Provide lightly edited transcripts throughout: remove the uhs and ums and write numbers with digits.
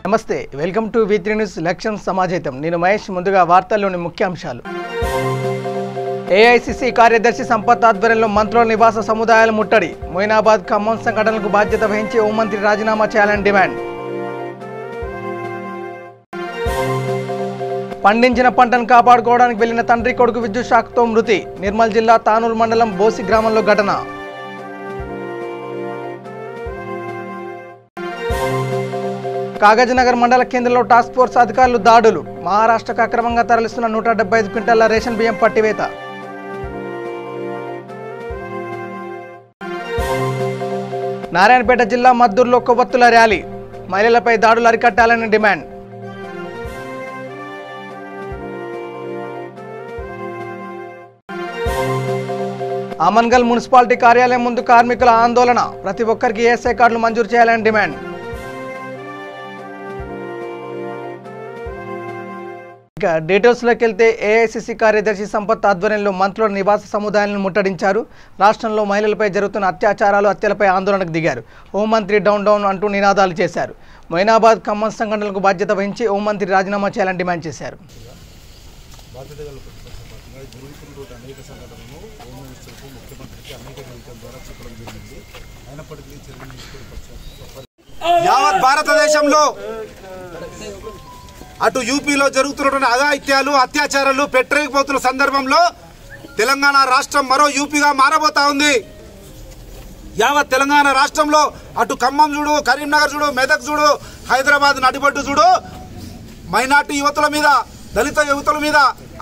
నమస్తే welcome to V3 news election సమాజహితం నేను మహేష్ ముందుగా వార్తల్లోని ముఖ్యాంశాలు ఏఐసిసి కార్యదర్శి సంపత్ ఆధ్వర్యంలో మంత్రుల నివాస సముదాయాల ముట్టడి మొయినాబాద్ ఖమ్మం సంఘటనలకు బాధ్యత వహించి హోంమంత్రి రాజీనామా చేయాలని డిమాండ్ పండించిన పంటను కాపాడుకోవడానికి వెళ్లిన తండ్రి కొడుకు విద్యుత్ షాక్తో మృతి నిర్మల్ జిల్లా తానూరు మండలం బోసి గ్రామంలో ఘటన కాగజ్నగర్ మండల కేంద్రంలో టాస్క్ ఫోర్స్ అధికారులు దాడులు మహారాష్ట్రకు అక్రమంగా తరలిస్తున్న 175 క్వింటాల రేషన్ బియ్యం పట్టివేత నారాయణపేట జిల్లా మద్దూరులో కొవ్వొత్తుల ర్యాలీ మహిళలపై దాడులు అరికట్టాలని డిమాండ్ ఆమన్గల్ మున్సిపాలిటీ కార్యాలయం ముందు కార్మికుల ఆందోళన ప్రతి ఒక్కరికి ESI కార్డులు మంజూరు చేయాలని డిమాండ్ ఇక డీటెయిల్స్లోకి వెళ్తే ఏఐసిసి కార్యదర్శి సంపత్ ఆధ్వర్యంలో మంత్రుల నివాస సముదాయాలను ముట్టడించారు. రాష్ట్రంలో మహిళలపై జరుగుతున్న అత్యాచారాలు హత్యలపై ఆందోళనకు దిగారు. హోంమంత్రి డౌన్ డౌన్ అంటూ నినాదాలు చేశారు. మొయినాబాద్ ఖమ్మం సంఘటనలకు బాధ్యత వహించి హోంమంత్రి రాజీనామా చేయాలని డిమాండ్ చేశారు. యావత్ భారతదేశంలో అటు యూపీలో జరుగుతున్నటువంటి అఘాయిత్యాలు అత్యాచారాలు పెట్టరేగిపోతున్న సందర్భంలో తెలంగాణ రాష్ట్రం మరో యూపీగా మారబోతా ఉంది. యావత్ తెలంగాణ రాష్ట్రంలో అటు ఖమ్మం చూడు, కరీంనగర్ చూడు, మెదక్ చూడు, హైదరాబాద్ నడిబొడ్డు చూడు, మైనార్టీ యువతుల మీద, దళిత యువతుల మీద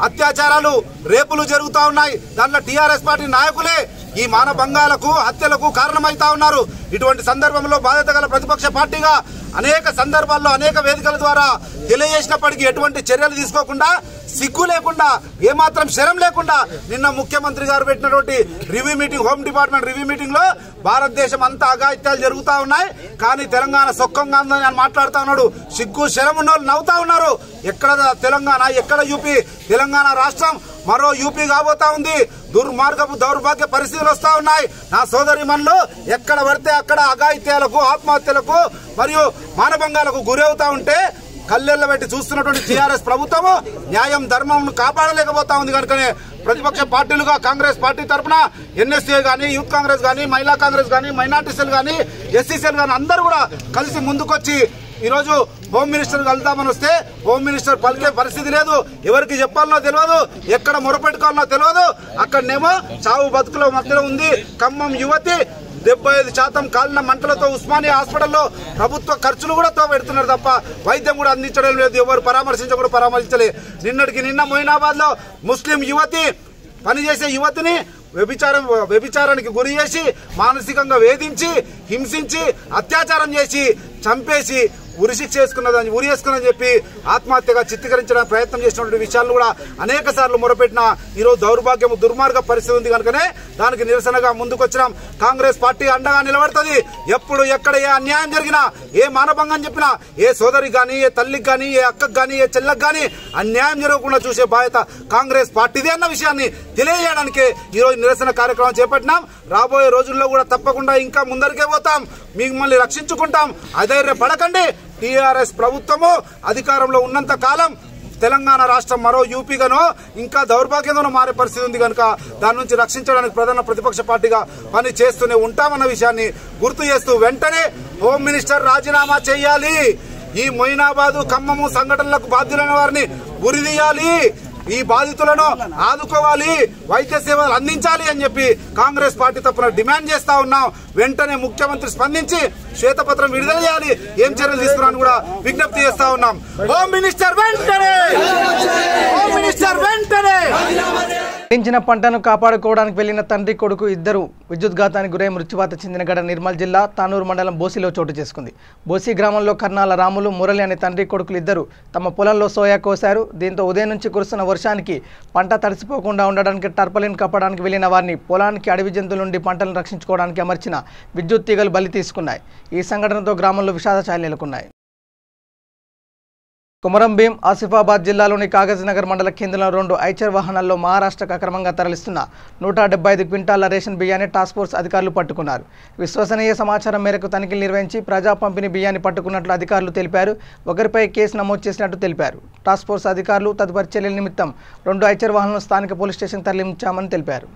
అత్యాచారాలు రేపులు జరుగుతూ ఉన్నాయి. దాంట్లో టీఆర్ఎస్ పార్టీ నాయకులే ఈ మానభంగాలకు హత్యలకు కారణమవుతా ఉన్నారు. ఇటువంటి సందర్భంలో బాధ్యత గల ప్రతిపక్ష పార్టీగా అనేక సందర్భాల్లో అనేక వేదికల ద్వారా తెలియజేసినప్పటికీ ఎటువంటి చర్యలు తీసుకోకుండా, సిగ్గు లేకుండా, ఏమాత్రం శరం లేకుండా నిన్న ముఖ్యమంత్రి గారు పెట్టినటువంటి review meeting, home department review meeting లో భారతదేశం అంతా అఘాయిత్యాలు జరుగుతూ ఉన్నాయి, కానీ తెలంగాణ సొక్కంగా ఉందని ఆయన మాట్లాడుతూ ఉన్నాడు. సిగ్గు శరం ఉన్న వాళ్ళు నవ్వుతా ఉన్నారు. ఎక్కడ తెలంగాణ, ఎక్కడ యూపీ? తెలంగాణ రాష్ట్రం మరో యూపీ కాబోతా ఉంది. దుర్మార్గపు దౌర్భాగ్య పరిస్థితులు వస్తా ఉన్నాయి. నా సోదరి మనులు ఎక్కడ పడితే అక్కడ అఘాయిత్యాలకు, ఆత్మహత్యలకు మరియు మానభంగాలకు గురవుతా ఉంటే కళ్ళెళ్ళ పెట్టి చూస్తున్నటువంటి టీఆర్ఎస్ ప్రభుత్వము న్యాయం ధర్మం కాపాడలేకపోతా ఉంది. కనుకనే ప్రతిపక్ష పార్టీలుగా కాంగ్రెస్ పార్టీ తరఫున NSA కానీ, యూత్ కాంగ్రెస్ కానీ, మహిళా కాంగ్రెస్ కానీ, మైనార్టీ సెల్ కానీ, SC సెల్ కానీ అందరూ కూడా కలిసి ముందుకొచ్చి ఈరోజు హోమ్ మినిస్టర్ కలుద్దామని వస్తే హోమ్ మినిస్టర్ పలికే పరిస్థితి లేదు. ఎవరికి చెప్పాలనో తెలియదు, ఎక్కడ మొరపెట్టుకోవాలనో తెలియదు. అక్కడనేమో చావు బతుకుల మధ్యలో ఉంది ఖమ్మం యువతి. 75% కాలిన మంటలతో ఉస్మానియా హాస్పిటల్లో ప్రభుత్వ ఖర్చులు కూడా పెడుతున్నారు తప్ప వైద్యం కూడా అందించడం లేదు. ఎవరు పరామర్శించలే. నిన్నటికి నిన్న మొయినాబాద్ లో ముస్లిం యువతి, పనిచేసే యువతిని వ్యభిచారానికి గురి చేసి మానసికంగా వేధించి, హింసించి, అత్యాచారం చేసి, చంపేసి ఉరిశిక్ష ఉరేసుకున్నదని చెప్పి ఆత్మహత్యగా చిత్రీకరించడానికి ప్రయత్నం చేసినటువంటి విషయాలను కూడా అనేక సార్లు మొరపెట్టిన ఈరోజు దౌర్భాగ్యం, దుర్మార్గ పరిస్థితి ఉంది. కనుకనే దానికి నిరసనగా ముందుకొచ్చినాం. కాంగ్రెస్ పార్టీ అండగా నిలబడుతుంది. ఎప్పుడు ఎక్కడ ఏ అన్యాయం జరిగినా, ఏ మానభంగం చెప్పినా, ఏ సోదరికి కానీ, ఏ తల్లికి కానీ, ఏ అక్కకు కానీ, ఏ చెల్లకు కానీ అన్యాయం జరగకుండా చూసే బాధ్యత కాంగ్రెస్ పార్టీదే అన్న విషయాన్ని తెలియజేయడానికే ఈరోజు నిరసన కార్యక్రమం చేపట్టినాం. రాబోయే రోజుల్లో కూడా తప్పకుండా ఇంకా ముందరికే పోతాం, మిమ్మల్ని రక్షించుకుంటాం. అధైర్యపడకండి. టీఆర్ఎస్ ప్రభుత్వము అధికారంలో ఉన్నంత కాలం తెలంగాణ రాష్ట్రం మరో యూపీగానో ఇంకా దౌర్భాగ్యంగానో మారే పరిస్థితి ఉంది. కనుక దాని నుంచి రక్షించడానికి ప్రధాన ప్రతిపక్ష పార్టీగా పని చేస్తూనే ఉంటామన్న విషయాన్ని గుర్తు చేస్తూ వెంటనే హోమ్ మినిస్టర్ రాజీనామా చేయాలి. ఈ మొయినాబాదు ఖమ్మము సంఘటనలకు బాధ్యులైన వారిని ఉరిదీయాలి. ఈ బాధితులను ఆదుకోవాలి, వైద్య సేవలు అందించాలి అని చెప్పి కాంగ్రెస్ పార్టీ తరఫున డిమాండ్ చేస్తా ఉన్నాం. వెంటనే ముఖ్యమంత్రి స్పందించి శ్వేతపత్రం విడుదల చేయాలి. ఏం చర్యలు తీసుకున్నాను కూడా విజ్ఞప్తి చేస్తా ఉన్నాం. హోమ్ మినిస్టర్ వెంటనే, హోమ్ మినిస్టర్ వెంటనే. పండించిన పంటను కాపాడుకోవడానికి వెళ్లిన తండ్రి కొడుకు ఇద్దరు విద్యుద్ఘాతానికి గురై మృత్యువాత చెందిన ఘటన నిర్మల్ జిల్లా తానూరు మండలం బోసిలో చోటు చేసుకుంది. బోసి గ్రామంలో కర్నాల రాములు, మురళి అనే తండ్రి కొడుకులు ఇద్దరు తమ పొలంలో సోయా కోశారు. దీంతో ఉదయం నుంచి కురుస్తున్న వర్షానికి పంట తడిసిపోకుండా ఉండడానికి టర్పలిన్ కప్పడానికి వెళ్లిన వారిని పొలానికి అడవి జంతువుల నుండి పంటలను రక్షించుకోవడానికి అమర్చిన విద్యుత్ తీగలు బలి తీసుకున్నాయి. ఈ సంఘటనతో గ్రామంలో విషాద ఛాయలు నెలకొన్నాయి. కుమరం భీం ఆసిఫాబాద్ జిల్లాలోని కాగజ్నగర్ మండల కేంద్రంలో 2 ఐచర్ వాహనాల్లో మహారాష్ట్రకు అక్రమంగా తరలిస్తున్న 175 క్వింటాల రేషన్ బియ్యాన్ని టాస్క్ ఫోర్స్ అధికారులు పట్టుకున్నారు. విశ్వసనీయ సమాచారం మేరకు తనిఖీలు నిర్వహించి ప్రజా పంపిణీ బియ్యాన్ని పట్టుకున్నట్లు అధికారులు తెలిపారు. ఒకరిపై కేసు నమోదు చేసినట్టు తెలిపారు. టాస్క్ ఫోర్స్ అధికారులు తదుపరి చర్యల నిమిత్తం 2 ఐచర్ వాహనాలను స్థానిక పోలీస్ స్టేషన్ తరలించామని తెలిపారు.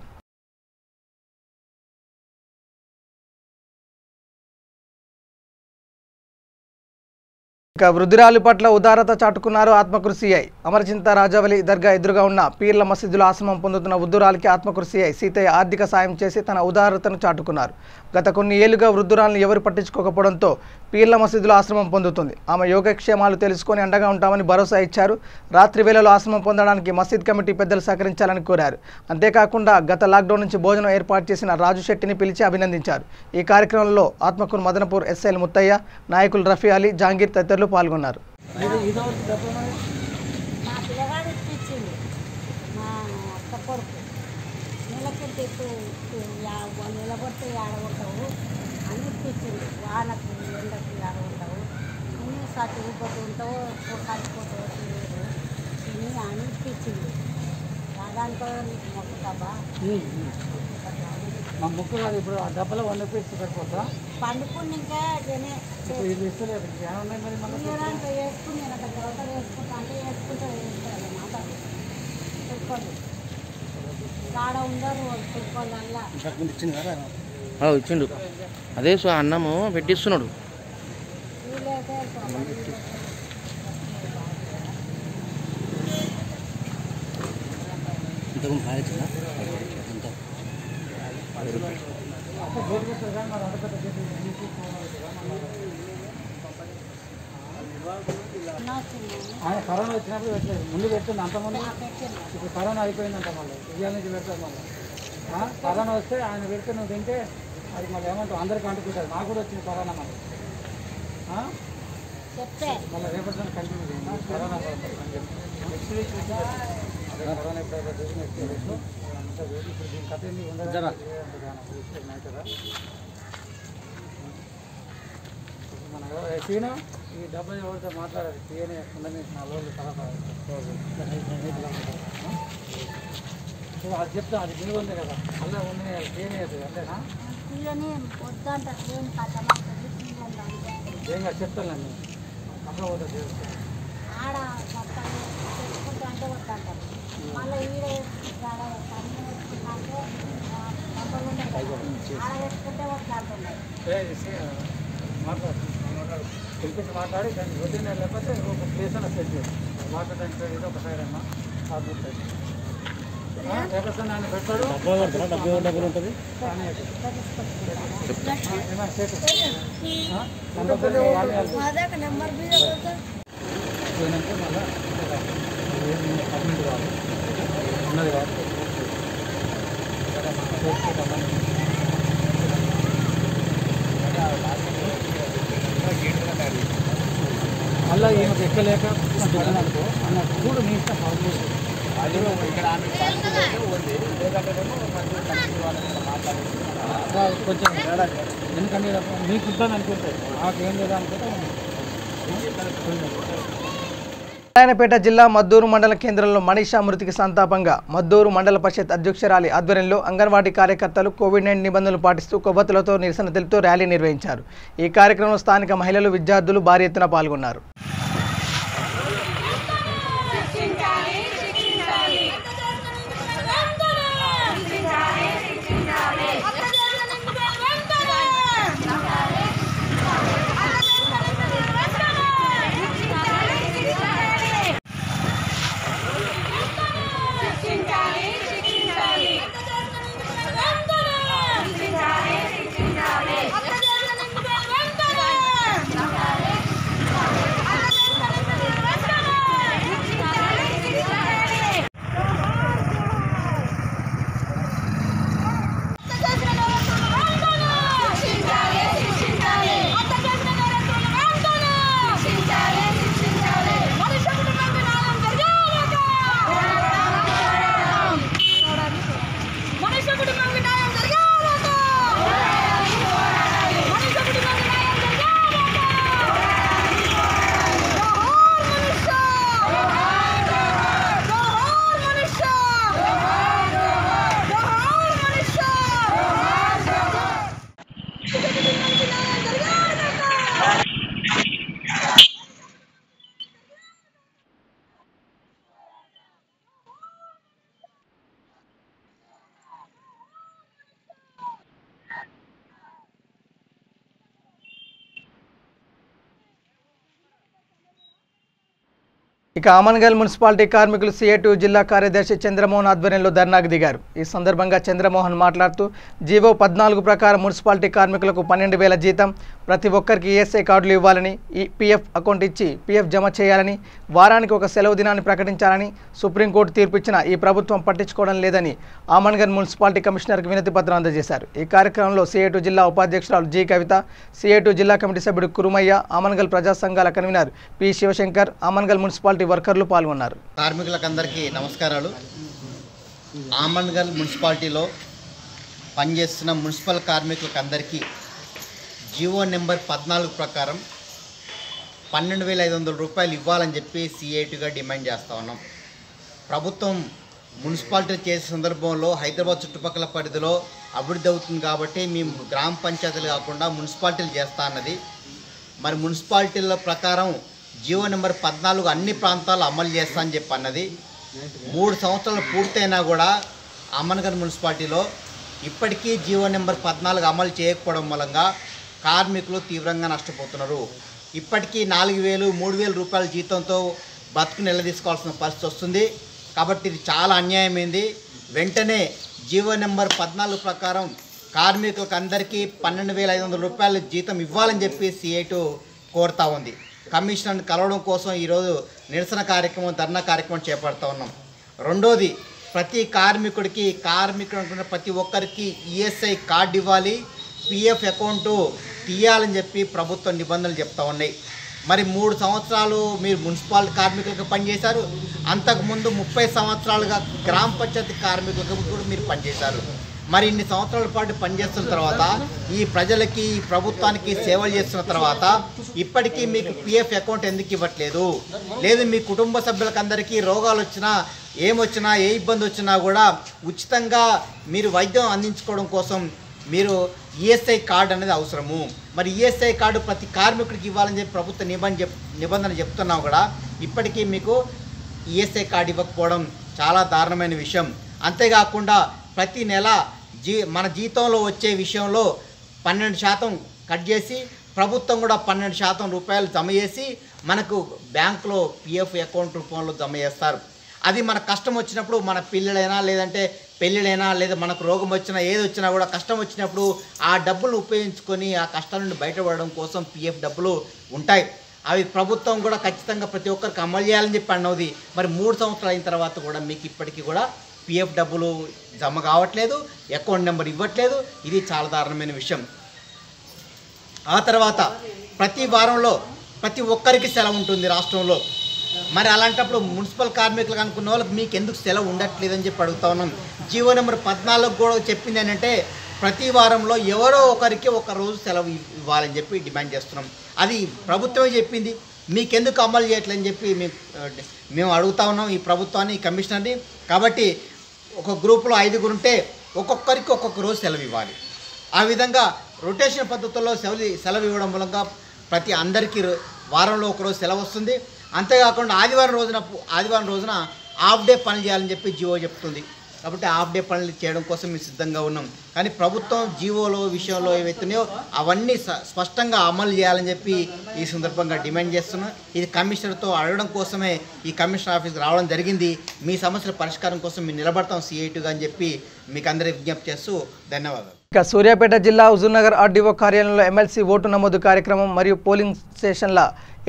ఇక వృద్ధురాలి పట్ల ఉదారత చాటుకున్నారు ఆత్మకూరు సిఐ. అమరచింత రాజవలి దర్గా ఎదురుగా ఉన్న పీర్ల మసీదులో ఆశ్రమం పొందుతున్న వృద్ధురాలికి ఆత్మకూరు సిఐ సీతయ్య ఆర్థిక సాయం చేసి తన ఉదారతను చాటుకున్నారు. గత కొన్ని ఏళ్లుగా వృద్ధురాలను ఎవరు పట్టించుకోకపోవడంతో పీర్ల మసీదులో ఆశ్రమం పొందుతుంది. ఆమె యోగక్షేమాలు తెలుసుకొని అండగా ఉంటామని భరోసా ఇచ్చారు. రాత్రి వేళలో ఆశ్రమం పొందడానికి మసీద్ కమిటీ పెద్దలు సహకరించాలని కోరారు. అంతేకాకుండా గత లాక్డౌన్ నుంచి భోజనం ఏర్పాటు చేసిన రాజు శెట్టిని పిలిచి అభినందించారు. ఈ కార్యక్రమంలో ఆత్మకూరు మదనపూర్ ఎస్ఐల్ ముత్తయ్య, నాయకులు రఫీ అలీ, జహాంగీర్ తదితరులు పాల్గొన్నారు. వానకు ఎండకు ఆడవుంటావు అన్నీ సర్టిఫికెట్ ఉంటావు కలిసిపోతావు తిని అనిపించింది. దాంతో నీకు మొక్కుతావా మా ముక్కు కాదు. ఇప్పుడు ఆ డబ్బలో 100 రూపీస్ సరిపోతా పండుకుని ఇంకా ఇది ఇస్తలేదు. ఏమన్నాయి మరి వేసుకుని నేను అక్కడ తర్వాత వేసుకుంటా అంటే వేసుకుంటాను మాట పెట్టుకోండి. కాడ ఉండరు పెట్టుకోవాలల్లా ఇచ్చిండు. అదే సో అన్నము పెట్టిస్తున్నాడు. ఆయన కరోనా వచ్చినప్పుడు పెట్టలేదు. ముందు పెట్టింది అంతమంది. ఇప్పుడు కరోనా అయిపోయిందంట. మళ్ళీ ఇవాళ నుంచి పెడతారు. మళ్ళీ కరోనా వస్తే ఆయన పెడితే నువ్వు తింటే అది మళ్ళీ ఏమంటావు అందరికీ అంటుకుంటుంది. నాకు కూడా వచ్చింది కరోనా. మళ్ళీ మళ్ళీ రేపటి కంటిన్యూ చేయండి. కరోనా నెక్స్ట్ వీక్ అదే కరోనా ఎప్పుడైతే నెక్స్ట్ వీక్లో ఇప్పుడు దీని కథ ఏంటి ఉండదు కదా. మన సీను ఈ డబ్బు ఎవరితో మాట్లాడాలి. సీఎనే ఉండని 4 రోజులు తర్వాత అది చెప్తాం. అది బిల్లు ఉంది కదా అలా ఉంది. సీఎనే అంతేనా? ఏం కాదు చెప్తానండి. అక్కడ పోతుంది ఆడ అంటే వద్దంటారు. మళ్ళీ ఈడ ఆడ వేసుకుంటే వద్దంటున్నారు. పిలిపించి మాట్లాడి దాన్ని రొటీన్ లేకపోతే ఒక ప్లేస్ అన్న సెట్ చేయాలి. వాటర్ ట్యాంక్ ఏదో ఒక సైడ్ అన్నా సాగుతుంది. లేకపోతే నన్ను పెట్టాడు డబ్బులు ఉంటుంది. నెంబర్ పోయినాక మళ్ళీ అడ్మిట్ కావాలి ఉన్నది కాదు. మళ్ళీ ఈమెకు ఎక్కలేక అనుకో అన్నట్టు కూడా మీ ఇష్టం. కొంచెం ఎందుకంటే మీకు ఇబ్బంది అనుకుంటే నాకేం లేదా అనుకుంటే నారాయణపేట జిల్లా మద్దూరు మండల కేంద్రంలో మనీషా మృతికి సంతాపంగా మద్దూరు మండల పరిషత్ అధ్యక్షురాలి ఆధ్వర్యంలో అంగన్వాడీ కార్యకర్తలు కోవిడ్-19 నిబంధనలు పాటిస్తూ కొవ్వొత్తులతో నిరసన తెలుపుతూ ర్యాలీ నిర్వహించారు. ఈ కార్యక్రమంలో స్థానిక మహిళలు, విద్యార్థులు భారీ ఎత్తున పాల్గొన్నారు. ఇక ఆమన్గల్ మున్సిపాలిటీ కార్మికులు సిఐటియు జిల్లా కార్యదర్శి చంద్రమోహన్ ఆధ్వర్యంలో ధర్నాకు దిగారు. ఈ సందర్భంగా చంద్రమోహన్ మాట్లాడుతూ జీవో 14 ప్రకారం మున్సిపాలిటీ కార్మికులకు 12,000 జీతం, ప్రతి ఒక్కరికి ఈఎస్ఐ కార్డులు ఇవ్వాలని, ఈ పీఎఫ్ అకౌంట్ ఇచ్చి పీఎఫ్ జమ చేయాలని, వారానికి ఒక సెలవు దినాన్ని ప్రకటించాలని సుప్రీంకోర్టు తీర్పిచ్చిన ఈ ప్రభుత్వం పట్టించుకోవడం లేదని ఆమన్గల్ మున్సిపాలిటీ కమిషనర్కి వినతి పత్రం అందజేశారు. ఈ కార్యక్రమంలో సిఐటియు జిల్లా ఉపాధ్యక్షురాలు జి కవిత, సిఐటియు జిల్లా కమిటీ సభ్యుడు కురుమయ్య, ఆమన్గల్ ప్రజా సంఘాల convener P Shivashankar, Amangal municipality వర్కర్లు పాల్గొన్నారు. కార్మికులకందరికీ నమస్కారాలు. ఆమన్గల్ మున్సిపాలిటీలో పనిచేస్తున్న మున్సిపల్ కార్మికులకందరికీ జీవో నెంబర్ 14 ప్రకారం 12,500 రూపాయలు ఇవ్వాలని చెప్పి సిఐటిగా డిమాండ్ చేస్తూ ఉన్నాం. ప్రభుత్వం మున్సిపాలిటీ చేసే సందర్భంలో హైదరాబాద్ చుట్టుపక్కల పరిధిలో అభివృద్ధి అవుతుంది కాబట్టి మేము గ్రామ పంచాయతీలు కాకుండా మున్సిపాలిటీలు చేస్తా అన్నది. మరి మున్సిపాలిటీల ప్రకారం జీవో నెంబర్ 14 అన్ని ప్రాంతాలు అమలు చేస్తా అని చెప్పి అన్నది. 3 సంవత్సరాలు పూర్తయినా కూడా ఆమన్గల్ మున్సిపాలిటీలో ఇప్పటికీ జీవో నెంబర్ 14 అమలు చేయకపోవడం మూలంగా కార్మికులు తీవ్రంగా నష్టపోతున్నారు. ఇప్పటికీ 4,000, 3,000 రూపాయల జీతంతో బతుకు నిలదీసుకోవాల్సిన పరిస్థితి వస్తుంది. కాబట్టి ఇది చాలా అన్యాయమైంది. వెంటనే జీవో నెంబర్ 14 ప్రకారం కార్మికులకు అందరికీ 12,500 రూపాయల జీతం ఇవ్వాలని చెప్పి సిఐటియు కోరుతా ఉంది. కమిషనర్ని కలవడం కోసం ఈరోజు నిరసన కార్యక్రమం, ధర్నా కార్యక్రమం చేపడతా ఉన్నాం. రెండోది, ప్రతి కార్మికుడు ప్రతి ఒక్కరికి ఈఎస్ఐ కార్డు ఇవ్వాలి, పిఎఫ్ అకౌంటు తీయాలని చెప్పి ప్రభుత్వం నిబంధనలు చెప్తా ఉన్నాయి. మరి 3 సంవత్సరాలు మీరు మున్సిపాలిటీ కార్మికులకు పనిచేశారు. అంతకుముందు 30 సంవత్సరాలుగా గ్రామ పంచాయతీ కార్మికులకు కూడా మీరు పనిచేశారు. మరి ఇన్ని సంవత్సరాల పాటు పనిచేస్తున్న తర్వాత ఈ ప్రజలకి, ఈ ప్రభుత్వానికి సేవలు చేస్తున్న తర్వాత ఇప్పటికీ మీకు పిఎఫ్ అకౌంట్ ఎందుకు ఇవ్వట్లేదు? లేదు మీ కుటుంబ సభ్యులకు అందరికీ రోగాలు వచ్చినా, ఏమొచ్చినా, ఏ ఇబ్బంది వచ్చినా కూడా ఉచితంగా మీరు వైద్యం అందించుకోవడం కోసం మీరు ఈఎస్ఐ కార్డు అనేది అవసరము. మరి ఈఎస్ఐ కార్డు ప్రతి కార్మికుడికి ఇవ్వాలని చెప్పి ప్రభుత్వ నిబంధన చెప్తున్నావు కూడా ఇప్పటికీ మీకు ఈఎస్ఐ కార్డు ఇవ్వకపోవడం చాలా దారుణమైన విషయం. అంతేకాకుండా ప్రతి నెల మన జీతంలో వచ్చే విషయంలో 12% కట్ చేసి ప్రభుత్వం కూడా 12% రూపాయలు జమ చేసి మనకు బ్యాంకులో పిఎఫ్ అకౌంట్ రూపంలో జమ చేస్తారు. అది మన కష్టం వచ్చినప్పుడు, మన పిల్లలైనా లేదంటే పెళ్ళిళ్ళైనా లేదా మనకు రోగం వచ్చినా ఏది వచ్చినా కూడా కష్టం వచ్చినప్పుడు ఆ డబ్బులు ఉపయోగించుకొని ఆ కష్టాల నుండి బయటపడడం కోసం పిఎఫ్ డబ్బులు ఉంటాయి. అవి ప్రభుత్వం కూడా ఖచ్చితంగా ప్రతి ఒక్కరికి అమలు చేయాలని చెప్పి అన్నది. మరి 3 సంవత్సరాలు అయిన తర్వాత కూడా మీకు ఇప్పటికీ కూడా పిఎఫ్ డబ్బులు జమ కావట్లేదు, అకౌంట్ నెంబర్ ఇవ్వట్లేదు. ఇది చాలా దారుణమైన విషయం. ఆ తర్వాత ప్రతి వారంలో ప్రతి ఒక్కరికి సెలవు ఉంటుంది రాష్ట్రంలో. మరి అలాంటప్పుడు మున్సిపల్ కార్మికులకు అనుకున్న వాళ్ళకి మీకు ఎందుకు సెలవు ఉండట్లేదని చెప్పి అడుగుతా ఉన్నాం. జీవో నెంబర్ 14 కూడా చెప్పింది ఏంటంటే ప్రతి వారంలో ఎవరో ఒకరికి ఒక రోజు సెలవు ఇవ్వాలని చెప్పి డిమాండ్ చేస్తున్నాం. అది ప్రభుత్వమే చెప్పింది, మీకెందుకు అమలు చేయట్లేదని చెప్పి మేము అడుగుతా ఉన్నాం ఈ ప్రభుత్వాన్ని, ఈ కమిషనర్ని. కాబట్టి ఒక గ్రూపులో 5 ఉంటే ఒక్కొక్కరికి ఒక్కొక్క రోజు సెలవు ఇవ్వాలి. ఆ విధంగా రొటేషన్ పద్ధతుల్లో సెలవు ఇవ్వడం మూలంగా ప్రతి అందరికీ వారంలో ఒకరోజు సెలవు వస్తుంది. అంతేకాకుండా ఆదివారం రోజున హాఫ్ డే పనులు చేయాలని చెప్పి జీవో చెప్తుంది. కాబట్టి హాఫ్ డే పనులు చేయడం కోసం మేము సిద్ధంగా ఉన్నాం. కానీ ప్రభుత్వం జీవోలో విషయంలో ఏవైతున్నాయో అవన్నీ స్పష్టంగా అమలు చేయాలని చెప్పి ఈ సందర్భంగా డిమాండ్ చేస్తున్నాం. ఇది కమిషనర్తో అడగడం కోసమే ఈ కమిషనర్ ఆఫీస్కి రావడం జరిగింది. మీ సమస్యల పరిష్కారం కోసం మేము నిలబడతాం సిఐటిగా అని చెప్పి మీకు అందరూ విజ్ఞప్తి చేస్తూ ధన్యవాదాలు. ఇక సూర్యాపేట జిల్లా హుజూర్నగర్ ఆర్డీఓ కార్యాలయంలో ఎమ్మెల్సీ ఓటు నమోదు కార్యక్రమం మరియు పోలింగ్ స్టేషన్ల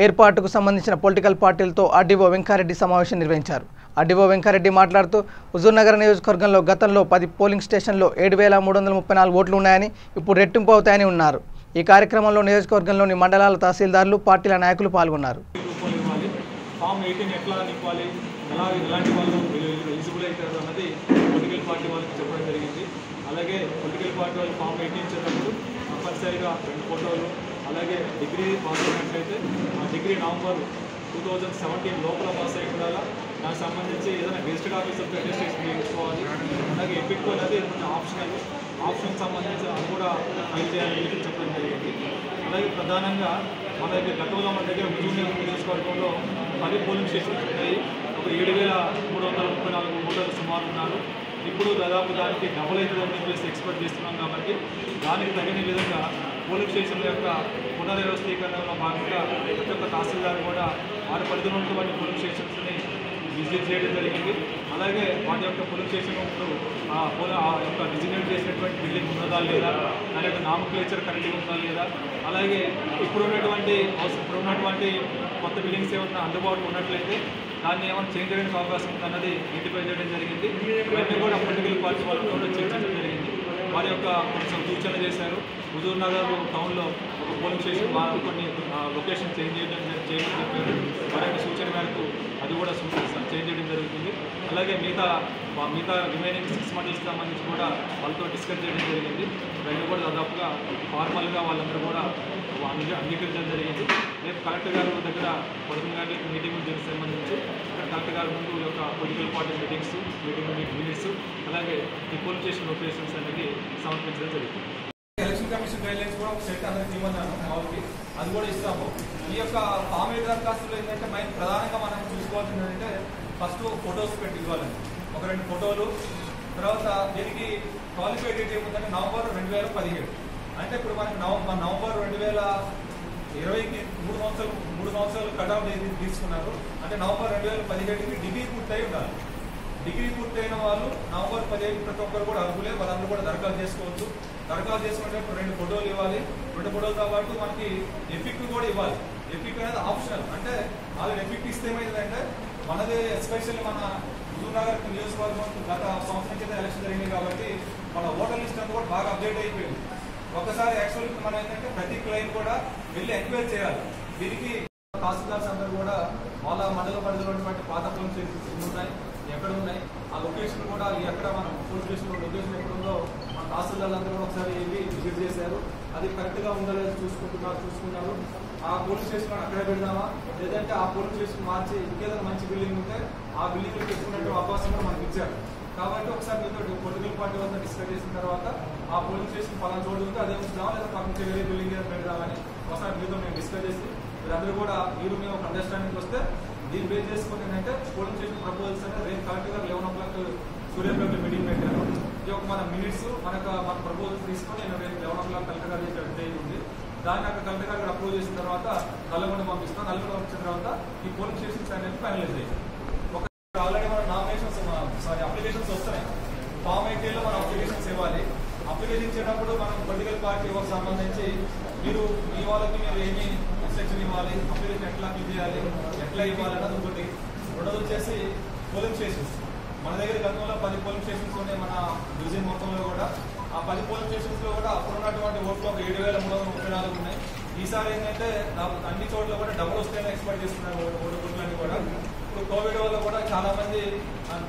ఏర్పాటుకు సంబంధించిన పొలిటికల్ పార్టీలతో ఆర్డీఓ వెంకారెడ్డి సమావేశం నిర్వహించారు. ఆర్డీఓ వెంకారెడ్డి మాట్లాడుతూ హుజూర్నగర్ నియోజకవర్గంలో గతంలో 10 పోలింగ్ స్టేషన్లో 7,334 ఓట్లు ఉన్నాయని, ఇప్పుడు రెట్టింపు అవుతాయని ఉన్నారు. ఈ కార్యక్రమంలో నియోజకవర్గంలోని మండలాల తహసీల్దార్లు, పార్టీల నాయకులు పాల్గొన్నారు. అలాగే పొలిటికల్ పార్టీ వాళ్ళు ఫామ్ 18 ఇచ్చేటప్పుడు తప్పనిసరిగా 2 ఫోటోలు, అలాగే డిగ్రీ పాస్ అయినట్లయితే ఆ డిగ్రీ నవంబర్ 2017 లోపల పాస్ అయి ఉండాలా. దానికి సంబంధించి ఏదైనా గెస్టెడ్ ఆఫీసర్తో అటెస్టేషన్ చేయించుకోవాలి. అలాగే ఎపిక్ అనేది ఆప్షన్ సంబంధించి అది కూడా ఫైల్ చేయాలని చెప్పడం జరిగింది. అలాగే ప్రధానంగా మన దగ్గర గతంలో మన దగ్గర హుజూర్నగర్ నియోజకవర్గంలో 10 పోలింగ్ స్టేషన్స్ ఉన్నాయి. అప్పుడు 7,334 ఓటర్లు సుమారు ఉన్నారు. ఇప్పుడు దాదాపు దానికి డబుల్ అవుతుందని చెప్పేసి ఎక్స్పెక్ట్ చేస్తున్నాం. కాబట్టి దానికి తగిన విధంగా పోలింగ్ స్టేషన్ల యొక్క పునర్వ్యవస్థీకరణలో భాగంగా ప్రతి ఒక్క తహసీల్దార్ కూడా వారి పరిధిలో ఉన్నటువంటి పోలింగ్ స్టేషన్స్ని విజిట్ చేయడం జరిగింది. అలాగే వాటి యొక్క పోలింగ్ స్టేషన్ ఆ యొక్క డిజిగ్నేట్ చేసినటువంటి బిల్డింగ్ ఉన్నదా లేదా, దాని యొక్క నామక్లేచర్ కరెక్ట్గా ఉందా లేదా, అలాగే ఇప్పుడున్నటువంటి కొత్త బిల్డింగ్స్ ఏమన్నా అందుబాటులో ఉన్నట్లయితే దాన్ని ఏమైనా చేంజ్ చేయడానికి అవకాశం ఉందన్నది ఐడెంటిఫై చేయడం జరిగింది. ఇవన్నీ కూడా పొలిటికల్ పార్టీ వాళ్ళతో చర్చించడం జరిగింది. వారి యొక్క కొంచెం సూచనలు చేశారు. హుజూర్ నగర్ టౌన్లో ఒక పోలింగ్ స్టేషన్ కొన్ని లొకేషన్ చేంజ్ చేయమని చెప్పారు. వారి యొక్క సూచన మేరకు అది కూడా చేంజ్ చేయడం జరుగుతుంది. అలాగే మిగతా రిమైనింగ్ 6 మండల్స్కి సంబంధించి కూడా వాళ్ళతో డిస్కస్ చేయడం జరిగింది. రెండు కూడా దాదాపుగా ఫార్మల్గా వాళ్ళందరూ కూడా అంగీకరించడం జరిగింది. రేపు కలెక్టర్ గారి దగ్గర 11 గంటలకు మీటింగ్ సంబంధించి ఇక్కడ కలెక్టర్ గారి ముందు ఈ యొక్క పొలిటికల్ పార్టీ మీటింగ్ మినిట్స్ అలాగే ఈ పోలింగ్ స్టేషన్ లొకేషన్స్ అనేది సమర్పించడం జరుగుతుంది. ఎలక్షన్ కమిషన్ గైడ్లైన్స్ కూడా ఒక సెట్ అందరికి ఇవ్వన్నాను మామూలుకి, అది కూడా ఇస్తాము. ఈ యొక్క ఫామ్ 7 దరఖాస్తులు ఏంటంటే ప్రధానంగా మనం చూసుకోవాల్సింది ఏంటంటే ఫస్ట్ ఫొటోస్ పెట్టి ఇవ్వాలండి. ఒక 2 ఫోటోలు. తర్వాత దీనికి క్వాలిఫైడ్ డేట్ ఏముందంటే నవంబర్ 2017. అంటే ఇప్పుడు మనకి నవంబర్ 2020కి 3 సంవత్సరాలు కటాఫ్ తీసుకున్నారు. అంటే నవంబర్ 2017కి డిగ్రీ పూర్తయి ఉండాలి. డిగ్రీ పూర్తయిన వాళ్ళు నవంబర్ 15 ప్రతి ఒక్కరు కూడా అర్హులే, వాళ్ళందరూ కూడా దరఖాస్తు చేసుకోవచ్చు. దరఖాస్తు చేసుకునేటప్పుడు 2 ఫోటోలు ఇవ్వాలి. 2 ఫోటోలతో పాటు మనకి ఎఫిక్ కూడా ఇవ్వాలి. ఎఫిక్ అనేది ఆప్షనల్. అంటే వాళ్ళు ఎఫిక్ ఇస్తే ఏమైందంటే మనదే ఎస్పెషల్లీ మన హుజూర్ నగర్ నియోజకవర్గం గత సంవత్సరం కింద ఎలక్షన్ జరిగింది కాబట్టి మన ఓటర్ లిస్ట్ అంతా కూడా బాగా అప్డేట్ అయిపోయింది. ఒకసారి యాక్చువల్గా మనం ఏంటంటే ప్రతి క్లయింట్ కూడా వెళ్ళి ఎంక్వైరీ చేయాలి. దీనికి తహసీల్దార్స్ అందరూ కూడా వాళ్ళ మండల పరిధిలో ఉన్నటువంటి పాత పోలీస్ స్టేషన్స్ ఉన్నాయి, ఎక్కడ ఉన్నాయి, ఆ లొకేషన్ కూడా ఎక్కడ మనం పోలీస్ స్టేషన్ లొకేషన్ ఎక్కడ ఉందో మన తహసీల్దార్లు అందరూ కూడా ఒకసారి వెళ్ళి విజిట్ చేశారు. అది కరెక్ట్గా ఉందో లేదో చూసుకున్నారు. ఆ పోలీస్ స్టేషన్ అక్కడే పెడదామా, లేదంటే ఆ పోలీస్ స్టేషన్ మార్చి ఇంకేదైనా మంచి బిల్డింగ్ ఉంటే ఆ బిల్డింగ్లో పెట్టుకునే అవకాశం కూడా మనకి ఇచ్చారు. కాబట్టి ఒకసారి మీతో పొలిటికల్ పార్టీ వద్ద డిస్కస్ చేసిన తర్వాత ఆ పోలీస్ స్టేషన్ పలానా చోటు ఉంటే అదే ఉంచుదామా లేదా పక్కన వేరే బిల్డింగ్ ఏదో పెడదామని ఒకసారి మీతో మేము డిస్కస్ చేసి మీరందరూ కూడా మేము ఒక అండర్స్టాండింగ్ వస్తే దీన్ని బేస్ చేసుకుని ఏంటంటే పోలింగ్ స్టేషన్ ప్రపోజల్స్ అంటే రేపు కలెక్టర్ గారు 11 o'clock సూర్యాపేటలో మీటింగ్ పెట్టారు. ఇది ఒక మన మినిట్స్ మన ప్రపోజల్స్ తీసుకొని నేను రేపు 11 o'clock కలెక్టర్ గారు చేసే డేట్ ఉంది. దాన్ని అక్కడ కలెక్టర్ గారు అప్రూవ్ చేసిన తర్వాత నల్లగొండ పంపిస్తాం. నల్లగొండ వచ్చిన తర్వాత ఈ పోలింగ్ స్టేషన్స్ అనేది ఫైనలైజ్ అయ్యాయి. ఆల్రెడీ మన నామినేషన్స్ అప్లికేషన్స్ వస్తున్నాయి. ఫామ్ 8లో మనం అప్లికేషన్స్ ఇవ్వాలి. అప్లికేషన్ ఇచ్చేటప్పుడు మనం పొలిటికల్ పార్టీకి సంబంధించి మీరు మీ వాళ్ళకి మీరు ఏమి ఇన్స్ట్రక్షన్ ఇవ్వాలి, అప్లికేషన్ ఎట్లా అప్లై చేయాలి, ఎట్లా ఇవ్వాలి అన్నది ఒకటి. రెండోది వచ్చేసి పోలింగ్ స్టేషన్స్. మన దగ్గర గతంలో 10 పోలింగ్ స్టేషన్స్ ఉన్నాయి మన డివిజన్ మొత్తంలో కూడా. ఆ 10 పోలింగ్ స్టేషన్స్ లో కూడా అప్పుడున్నటువంటి ఓట్లు ఒక 7,334 ఉన్నాయి. ఈసారి ఏంటంటే అన్ని చోట్ల కూడా డబుల్ వస్తేనే ఎక్స్పెక్ట్ చేస్తున్నారు ఓట్లన్నీ కూడా. ఇప్పుడు కోవిడ్ వల్ల కూడా చాలా మంది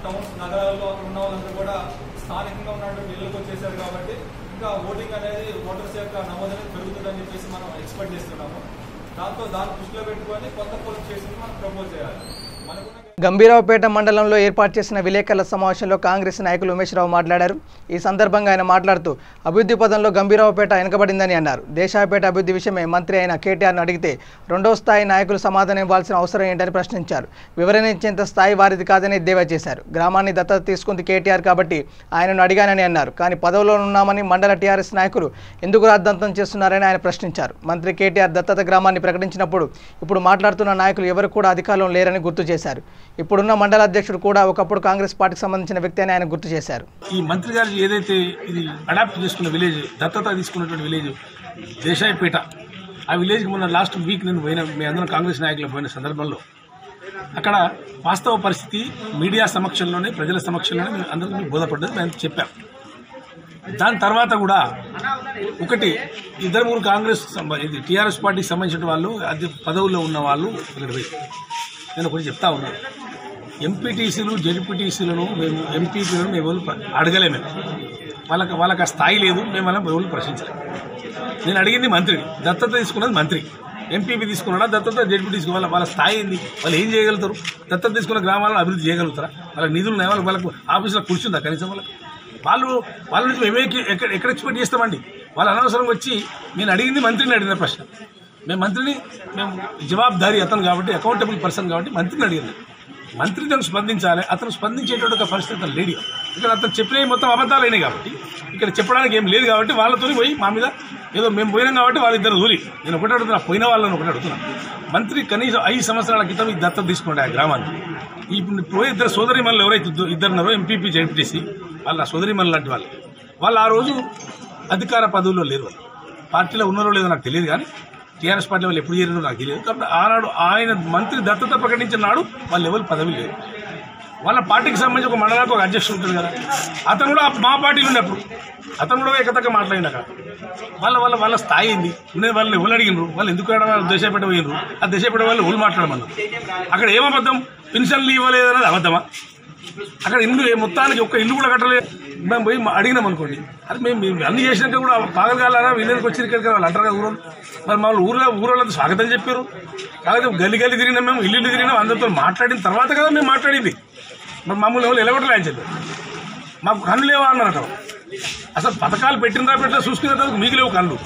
టౌన్స్ నగరాల్లో అక్కడ ఉన్న వాళ్ళందరూ కూడా స్థానికంగా ఉన్నటువంటి ఇళ్ళకి వచ్చేసారు కాబట్టి ఇంకా ఓటింగ్ అనేది ఓటర్స్ యొక్క నమోదు అనేది పెరుగుతుందని చెప్పేసి మనం ఎక్స్పెక్ట్ చేస్తున్నాము. దాన్ని దృష్టిలో పెట్టుకొని కొత్త పోలింగ్ స్టేషన్ మనం ప్రపోజ్ చేయాలి. గంభీరావుపేట మండలంలో ఏర్పాటు చేసిన విలేకరుల సమావేశంలో కాంగ్రెస్ నాయకులు ఉమేశ్రావు మాట్లాడారు. ఈ సందర్భంగా ఆయన మాట్లాడుతూ అభివృద్ధి పదంలో గంభీరావుపేట వెనుకబడిందని అన్నారు. దేశాయపేట అభివృద్ధి విషయమై మంత్రి అయిన కేటీఆర్ను అడిగితే 2వ స్థాయి నాయకులు సమాధానం ఇవ్వాల్సిన అవసరం ఏంటని ప్రశ్నించారు. వివరణ ఇచ్చేంత స్థాయి వారిది కాదని ఎద్దేవా చేశారు. గ్రామాన్ని దత్తత తీసుకుంది కేటీఆర్ కాబట్టి ఆయనను అడిగానని అన్నారు. కానీ పదవిలో ఉన్నామని మండల టీఆర్ఎస్ నాయకులు ఎందుకు రాద్ధాంతం చేస్తున్నారని ఆయన ప్రశ్నించారు. మంత్రి కేటీఆర్ దత్తత గ్రామాన్ని ప్రకటించినప్పుడు ఇప్పుడు మాట్లాడుతున్న నాయకులు ఎవరు కూడా అధికారంలో లేరని గుర్తు చేశారు. ఇప్పుడున్న మండల అధ్యక్షుడు కూడా ఒకప్పుడు కాంగ్రెస్ పార్టీకి సంబంధించిన వ్యక్తి అని ఆయన గుర్తు చేశారు. ఈ మంత్రి గారు ఏదైతే ఇది అడాప్ట్ చేసుకున్న విలేజ్, దత్తత తీసుకున్నటువంటి విలేజ్ దేశాయపేట, ఆ విలేజ్కి మొన్న లాస్ట్ వీక్ నేను పోయిన, మీ అందరం కాంగ్రెస్ నాయకులు పోయిన సందర్భంలో అక్కడ వాస్తవ పరిస్థితి మీడియా సమక్షంలోనే, ప్రజల సమక్షంలోనే మేము అందరికీ బోధపడ్డది మేము చెప్పాం. దాని తర్వాత కూడా ఒకటి 2-3 కాంగ్రెస్ టీఆర్ఎస్ పార్టీకి సంబంధించిన వాళ్ళు అది పదవుల్లో ఉన్న వాళ్ళు నేను ఒకటి చెప్తా ఉన్నాను. ఎంపీటీసీలు జెడ్పీటీసీలను మేము ఎంపీపీలను మేము అడగలేము. వాళ్ళకి ఆ స్థాయి లేదు. మేము వాళ్ళని ఎవరు ప్రశ్నించలేము. నేను అడిగింది మంత్రిని. దత్తత తీసుకున్నది మంత్రి. ఎంపీపీ తీసుకున్నాడా దత్తత, జెడ్పీ తీసుకున్న వాళ్ళ స్థాయి ఏంది, వాళ్ళు ఏం చేయగలుగుతారు? దత్తత తీసుకున్న గ్రామాలను అభివృద్ధి చేయగలుగుతారా? వాళ్ళకి నిధులు ఉన్నాయి, వాళ్ళకు ఆఫీసులో కూర్చుందా కనీసం? వాళ్ళ నుంచి మేమే ఎక్కడ ఎక్స్పెక్ట్ చేస్తామండి? వాళ్ళు అనవసరంగా వచ్చి నేను అడిగింది మంత్రిని అడిగిన ప్రశ్న. మేము జవాబుదారీ అతను కాబట్టి, అకౌంటబుల్ పర్సన్ కాబట్టి మంత్రిని అడిగింది. మంత్రి దాన్ని స్పందించాలి. అతను స్పందించేటువంటి ఒక పరిస్థితి లేడు. ఇక్కడ అతను చెప్పినవి మొత్తం అబద్ధాలైనాయి కాబట్టి ఇక్కడ చెప్పడానికి ఏం లేదు కాబట్టి వాళ్ళతో పోయి మా మీద ఏదో మేము పోయినాం కాబట్టి వాళ్ళిద్దరు దూరి. నేను ఒకటి అడుగుతున్నా, పోయిన వాళ్ళని ఒకటి అడుగుతున్నా. మంత్రి కనీసం 5 సంవత్సరాల క్రితం ఈ దత్తత తీసుకుంటే ఆ గ్రామాన్ని ఇప్పుడు ఇద్దరు సోదరిమణులు ఎవరైతే ఇద్దరున్నారో ఎంపీపీ జడ్పీటీసీ వాళ్ళ సోదరిమణులు లాంటి వాళ్ళు ఆ రోజు అధికార పదవుల్లో లేరు. వాళ్ళు పార్టీలో ఉన్నారో లేదో నాకు తెలియదు, కానీ టీఆర్ఎస్ పార్టీ వాళ్ళు ఎప్పుడు చేరారో నాకు తెలియదు. కాబట్టి ఆనాడు ఆయన మంత్రి దత్తత ప్రకటించిన నాడు వాళ్ళు ఎవరు పదవి లేరు. వాళ్ళ పార్టీకి సంబంధించి ఒక మండలానికి ఒక అధ్యక్షుడు ఉంటుంది కదా, అతను కూడా మా పార్టీలో ఉన్నప్పుడు అతను కూడా ఏకతక్క మాట్లాడినాక వాళ్ళ స్థాయి ఏంది, వాళ్ళని ఎవరు అడిగినారు, వాళ్ళు ఎందుకు దేశపేట పోయినరు, ఆ దేశపేట వాళ్ళు ఎవరు మాట్లాడమన్నారు. అక్కడ ఏమబద్ధం, పెన్షన్లు ఇవ్వలేదన్నది అబద్ధమా? అక్కడ ఇల్లు మొత్తానికి ఒక్క ఇల్లు కూడా కట్టలేదు. మేము పోయి అడిగినాం అనుకోండి, అది మేము అన్ని చేసినాక కూడా పాగలగాలరా వీళ్ళకి వచ్చి ఇక్కడికి వాళ్ళు అంటారు కదా ఊరు. మరి మా ఊరోళ్ళంతా స్వాగతం చెప్పారు. కాకపోతే గల్లి తిరిగినాం, మేము ఇల్లు తిరిగినాం, అందరితో మాట్లాడిన తర్వాత కదా మేము మాట్లాడింది. మరి మమ్మల్ని ఎవరు ఎలగొట్టలేదు చెప్పారు. మాకు కళ్ళు లేవా అన్నారు. అక్కడ అసలు పథకాలు పెట్టిన పెట్టలేదు, చూసుకునే తర్వాత మీకు లేవు కళ్ళు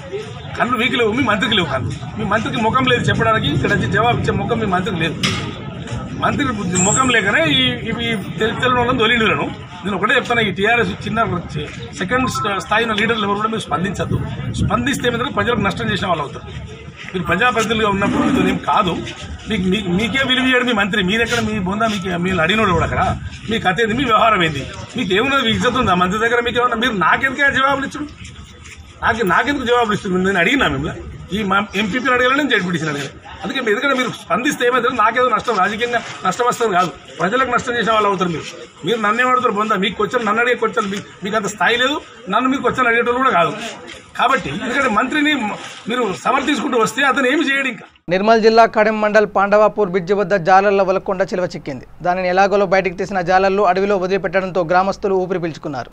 మీకు లేవు, మీ మంత్రికి లేవు కళ్ళు. మీ మంత్రికి ముఖం లేదు చెప్పడానికి, ఇక్కడ వచ్చి జవాబు ఇచ్చే ముఖం మీ మంత్రికి లేదు. మంత్రి ముఖం లేకనే ఇవి తెలియని వాళ్ళని తొలిండులను. నేను ఒకటే చెప్తాను, ఈ టీఆర్ఎస్ చిన్న సెకండ్ స్థాయి లీడర్లు ఎవరు కూడా మీరు స్పందించద్దు. స్పందిస్తే ఏమైనా ప్రజలకు నష్టం చేసిన వాళ్ళు అవుతారు. మీరు ప్రజాప్రతినిధులుగా ఉన్నప్పుడు మీతో ఏం కాదు, మీకే విలువ చేయడం మీ మంత్రి. మీరెక్కడ మీ బొందా మీరు అడిగినోడు కూడా అక్కడ మీ కథ ఏంది, మీ వ్యవహారం ఏంది, మీకు ఏమున్నది, మీకు ఇజ్జత్ ఉందా మంత్రి దగ్గర? మీకు ఏమన్నా మీరు నాకెందుకే జవాబులు ఇచ్చుడు, నాకెందుకు జవాబులు ఇస్తుంది? నేను అడిగినా మిమ్మల్ని, ఈ ఎంపీపీని అడగాలని నేను జడ్పీటీసీని అడగాలి. అందుకే ఎందుకంటే మీరు స్పందిస్తే ఏమవుతుంది, నాకేదో నష్టం, రాజకీయంగా నష్టం వస్తుంది కాదు, ప్రజలకు నష్టం చేసిన వాళ్ళు అవుతారు. మీరు నన్ను ఏమడుతారు బొందా, మీకు వచ్చాను నన్ను అడిగే వచ్చాను, మీకు అంత స్థాయి లేదు, నన్ను మీకు వచ్చాను అడిగేటోళ్ళు కూడా కాదు. కాబట్టి ఎందుకంటే మంత్రిని మీరు సమర్థించుకుంటూ వస్తే అతను ఏమి చేయడు. ఇంకా నిర్మల్ జిల్లా కడెం మండల్ పాండవాపూర్ బ్రిడ్జి వద్ద జాలర్ల వలకొండ చిలువ చిక్కింది. దానిని ఎలాగోలో బయటికి తీసిన జాలర్లు అడవిలో వదిలిపెట్టడంతో గ్రామస్తులు ఊపిరి పీల్చుకున్నారు.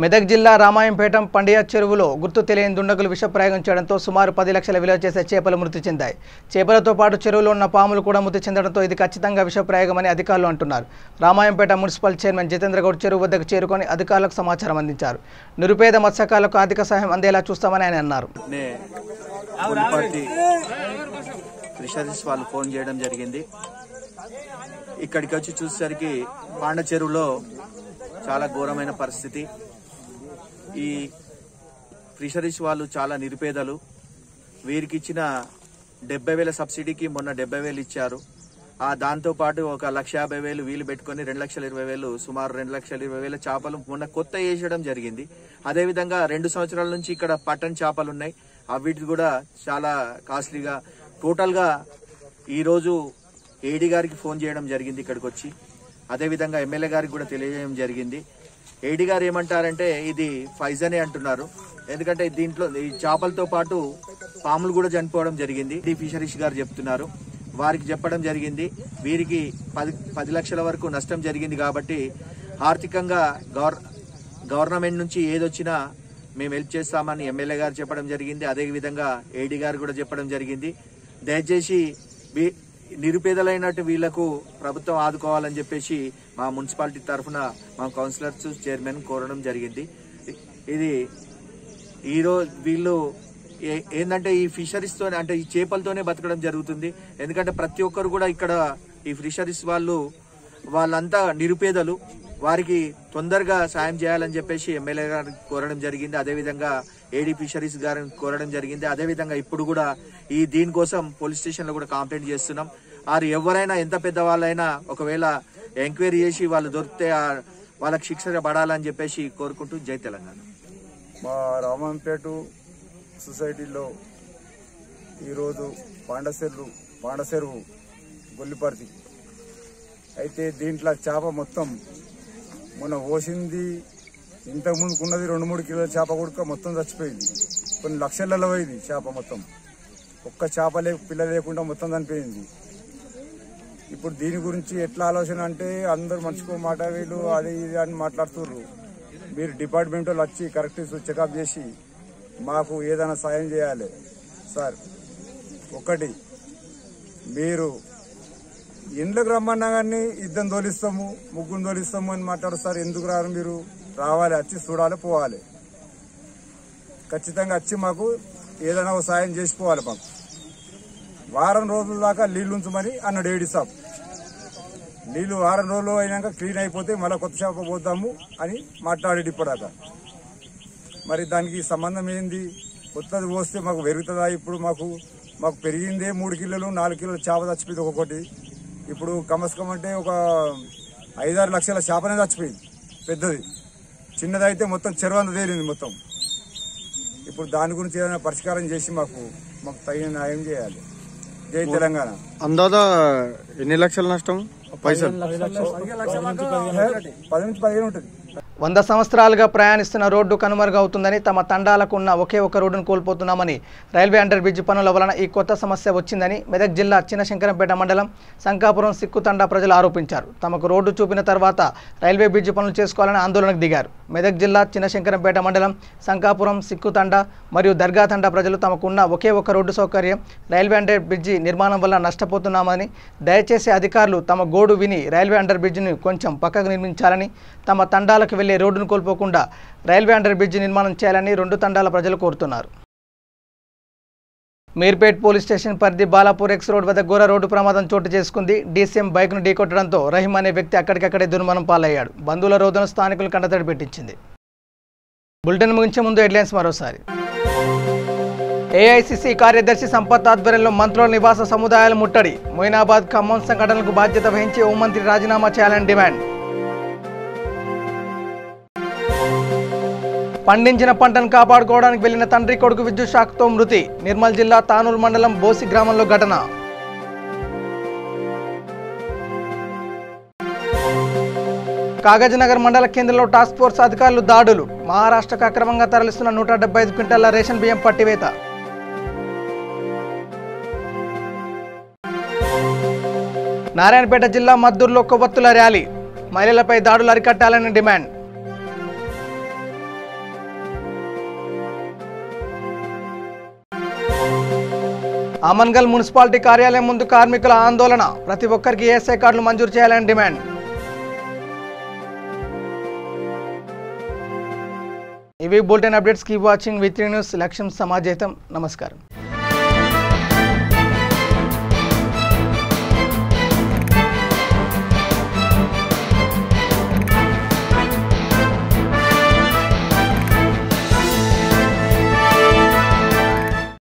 మెదక్ జిల్లా రామాయంపేట పండియా చెరువులో గుర్తు తెలియని దుండగులు విషప్రయోగం చేయడంతో సుమారు 10 లక్షల విలువ చేసే చేపలు మృతి చెందాయి. చేపలతో పాటు చెరువులో ఉన్న పాములు కూడా మృతి చెందడంతో ఇది ఖచ్చితంగా విషప్రయోగమని అధికారులు అంటున్నారు. రామాయంపేట మున్సిపల్ చైర్మన్ జితేంద్ర గౌడ్ చెరువు వద్దకు చేరుకొని అధికారులకు సమాచారం అందించారు. నిరుపేద మత్స్యకారులకు ఆర్థిక సహాయం అందేలా చూస్తామని ఆయన అన్నారు. వాళ్ళు ఫోన్ చేయడం జరిగింది. ఇక్కడికి వచ్చి చూసేసరికి పాండ చెరువులో చాలా ఘోరమైన పరిస్థితి. ఈ ఫిషరీస్ వాళ్ళు చాలా నిరుపేదలు. వీరికి ఇచ్చిన 70,000 సబ్సిడీకి మొన్న 70,000 ఇచ్చారు. దాంతోపాటు 1,50,000 వీలు పెట్టుకుని 2,20,000 సుమారు 2,20,000 చేపలు మొన్న కొత్త వేసడం జరిగింది. అదేవిధంగా 2 సంవత్సరాల నుంచి ఇక్కడ పట్టణ్ చేపలు ఉన్నాయి. వీటికి కూడా చాలా కాస్ట్లీగా టోటల్ గా ఈ రోజు ఏడీ గారికి ఫోన్ చేయడం జరిగింది ఇక్కడికి వచ్చి. అదేవిధంగా ఎమ్మెల్యే గారికి కూడా తెలియజేయడం జరిగింది. ఏడీ గారు ఏమంటారంటే ఇది ఫైజనే అంటున్నారు. ఎందుకంటే దీంట్లో ఈ చేపలతో పాటు పాములు కూడా చనిపోవడం జరిగింది. ఫిషరీస్ గారు చెప్తున్నారు. వారికి చెప్పడం జరిగింది వీరికి 10 లక్షల వరకు నష్టం జరిగింది కాబట్టి ఆర్థికంగా గవర్నమెంట్ నుంచి ఏదొచ్చినా మేము హెల్ప్ చేస్తామని ఎమ్మెల్యే గారు చెప్పడం జరిగింది. అదేవిధంగా ఏడీ గారు కూడా చెప్పడం జరిగింది. దయచేసి నిరుపేదలైనట్టు వీళ్లకు ప్రభుత్వం ఆదుకోవాలని చెప్పేసి మా మున్సిపాలిటీ తరఫున మా కౌన్సిలర్స్ చైర్మన్ కోరడం జరిగింది. ఇది ఈరోజు వీళ్ళు ఏంటంటే ఈ ఫిషరీస్ తోనే అంటే ఈ చేపలతోనే బతకడం జరుగుతుంది. ఎందుకంటే ప్రతి ఒక్కరు కూడా ఇక్కడ ఈ ఫిషరీస్ వాళ్ళంతా నిరుపేదలు. వారికి తొందరగా సాయం చేయాలని చెప్పేసి ఎమ్మెల్యే గారిని కోరడం జరిగింది. అదేవిధంగా ఏడీ ఫిషరీస్ గారిని కోరడం జరిగింది. అదేవిధంగా ఇప్పుడు కూడా దీనికోసం పోలీస్ స్టేషన్ లో కూడా కంప్లైంట్ చేస్తున్నాం. ఎవరైనా ఎంత పెద్ద వాళ్ళైనా ఒకవేళ ఎంక్వైరీ చేసి వాళ్ళు దొరికితే వాళ్ళకి శిక్ష పడాలని చెప్పేసి కోరుకుంటూ జై తెలంగాణ. మా రామంపేట సొసైటీలో ఈరోజు పాండచెరువు గొల్లిపర్తి అయితే దీంట్లో చేప మొత్తం మొన్న పోసింది. ఇంతకుముందుకు ఉన్నది 2-3 కిలోల చేప కూడా మొత్తం చచ్చిపోయింది. కొన్ని లక్షలలో పోయింది చేప మొత్తం. ఒక్క చేప పిల్ల లేకుండా మొత్తం చనిపోయింది. ఇప్పుడు దీని గురించి ఎట్లా ఆలోచన అంటే అందరు మంచుకో మాట వీళ్ళు అది ఇది అని మాట్లాడుతుర్రు. మీరు డిపార్ట్మెంట్ వాళ్ళు వచ్చి కరెక్ట్ చెకప్ చేసి మాకు ఏదైనా సాయం చేయాలి సార్. ఒకటి మీరు ఇండ్లకు రమ్మన్నా కానీ ఇద్దరు తోలిస్తాము ముగ్గురు తోలిస్తాము అని మాట్లాడు సార్. ఎందుకు రారు మీరు? రావాలి, వచ్చి చూడాలి, పోవాలి. ఖచ్చితంగా వచ్చి మాకు ఏదైనా ఒక సాయం చేసిపోవాలి. మాకు వారం రోజుల దాకా నీళ్లు ఉంచమని అన్నాడు ఏడి సాబ్. నీళ్లు వారం రోజులు అయినాక క్లీన్ అయిపోతే మళ్ళీ కొత్త చేప పోతాము అని మాట్లాడేది ఇప్పటిదాకా. మరి దానికి సంబంధం ఏంది? కొత్తది పోస్తే మాకు పెరుగుతుందా? ఇప్పుడు మాకు పెరిగిందే 3 కిలోలు 4 కిలోల చేప చచ్చిపోయింది ఒక్కొక్కటి. ఇప్పుడు కమస్కం అంటే ఒక 5-6 లక్షల చేపనే చచ్చిపోయింది పెద్దది. చిన్నదైతే మొత్తం చెరువంత తేలింది మొత్తం. ఇప్పుడు దాని గురించి ఏదైనా పరిష్కారం చేసి మాకు తగిన న్యాయం చేయాలి. జై తెలంగాణ. అందాదా ఎన్ని లక్షల నష్టం? పైసలు 10-15 ఉంటుంది. 100 సంవత్సరాలుగా ప్రయాణిస్తున్న రోడ్డు కనుమరుగవుతుందని, తమ తండాలకు ఉన్న ఒకే ఒక రోడ్డును కోల్పోతున్నామని, రైల్వే అండర్ బ్రిడ్జ్ పనుల వలన ఈ కొత్త సమస్య వచ్చిందని మెదక్ జిల్లా చిన్నశంకరంపేట మండలం సంకాపురం సిక్కు తండా ప్రజలు ఆరోపించారు. తమకు రోడ్డు చూపిన తర్వాత రైల్వే బ్రిడ్జ్ పనులు చేసుకోవాలని ఆందోళనకు దిగారు. మెదక్ జిల్లా చిన్నశంకరంపేట మండలం సంకాపురం సిక్కు తండా మరియు దర్గా తండా ప్రజలు తమకున్న ఒకే ఒక రోడ్డు సౌకర్యం రైల్వే అండర్ బ్రిడ్జి నిర్మాణం వల్ల నష్టపోతున్నామని, దయచేసి అధికారులు తమ గోడు విని రైల్వే అండర్ బ్రిడ్జిని కొంచెం పక్కకు నిర్మించాలని, తమ తండాలకు వెళ్లే రోడ్డును కోల్పోకుండా రైల్వే అండర్ బ్రిడ్జి నిర్మాణం చేయాలని 2 తండాల ప్రజలు కోరుతున్నారు. మీర్పేట్ పోలీస్ స్టేషన్ పరిధి బాలాపూర్ ఎక్స్ రోడ్ వద్ద ఘోర రోడ్డు ప్రమాదం చోటు చేసుకుంది. డీసీఎం బైక్ను ఢీకొట్టడంతో రహీం అనే వ్యక్తి అక్కడికక్కడే దుర్మరణం పాలయ్యాడు. బంధువుల రోదన స్థానికులు కంటతడి పెట్టించింది. బులెటిన్ ముగించే ముందు హెడ్లైన్స్ మరోసారి. ఏఐసిసి కార్యదర్శి సంపత్ ఆధ్వర్యంలో మంత్రుల నివాస సముదాయాల ముట్టడి. మొయినాబాద్ ఖమ్మం సంఘటనలకు బాధ్యత వహించి హోంమంత్రి రాజీనామా చేయాలని డిమాండ్. పండించిన పంటను కాపాడుకోవడానికి వెళ్లిన తండ్రి కొడుకు విద్యుత్ షాక్తో మృతి. నిర్మల్ జిల్లా తానూరు మండలం బోసి గ్రామంలో ఘటన. కాగజ్నగర్ మండల కేంద్రంలో టాస్క్ ఫోర్స్ అధికారులు దాడులు. మహారాష్ట్రకు అక్రమంగా తరలిస్తున్న 175 క్వింటాల రేషన్ బియ్యం పట్టివేత. నారాయణపేట జిల్లా మద్దూరులో కొవ్వొత్తుల ర్యాలీ. మహిళలపై దాడులు అరికట్టాలని డిమాండ్. ఆమన్గల్ మున్సిపాలిటీ కార్యాలయం ముందు కార్మికుల ఆందోళన. ప్రతి ఒక్కరికి ఏఎస్ఐ కార్డులు మంజూరు చేయాలని డిమాండ్. ఇవి bulletin updates. Keep watching V3 news. లక్ష్యం సమాజేతం. నమస్కారం.